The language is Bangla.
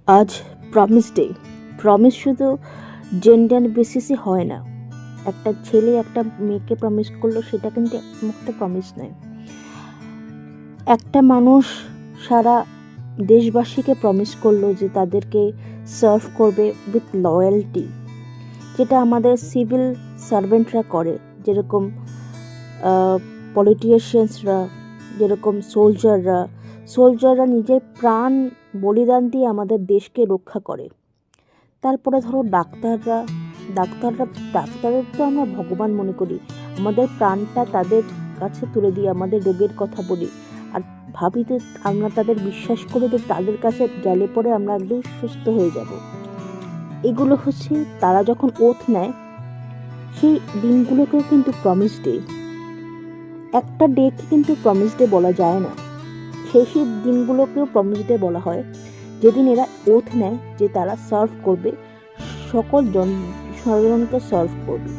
আজ প্রমিস ডে। প্রমিস শুধু জেন্ডার বেসিসে হয় না। একটা ছেলে একটা মেয়েকে প্রমিস করলো, সেটা কিন্তু একটা প্রমিস নয়। একটা মানুষ সারা দেশবাসীকে প্রমিস করলো যে তাদেরকে সার্ভ করবে উইথ লয়্যালটি, যেটা আমাদের সিভিল সার্ভেন্টরা করে, যেরকম পলিটিশিয়ানসরা, যেরকম সোলজাররা নিজের প্রাণ বলিদান দিয়ে আমাদের দেশকে রক্ষা করে। তারপরে ধরো ডাক্তাররা, ডাক্তাররা ডাক্তারের তো আমরা ভগবান মনে করি। আমাদের প্রাণটা তাদের কাছে তুলে দিয়ে আমাদের রোগের কথা বলি, আর ভাবি যে আমরা তাদের বিশ্বাস করে যে তাদের কাছে গেলে পরে আমরা একদম সুস্থ হয়ে যাব। এগুলো হচ্ছে তারা যখন ওথ নেয়, সেই দিনগুলোকেও কিন্তু প্রমিস ডে। একটা ডেকে কিন্তু প্রমিস ডে বলা যায় না, সেই দিনগুলোকেও প্রমিস ডে বলা হয়, যেদিন এরা ওথ নেয় যে তারা সার্ভ করবে, সকল সাধারণকে সার্ভ করবে।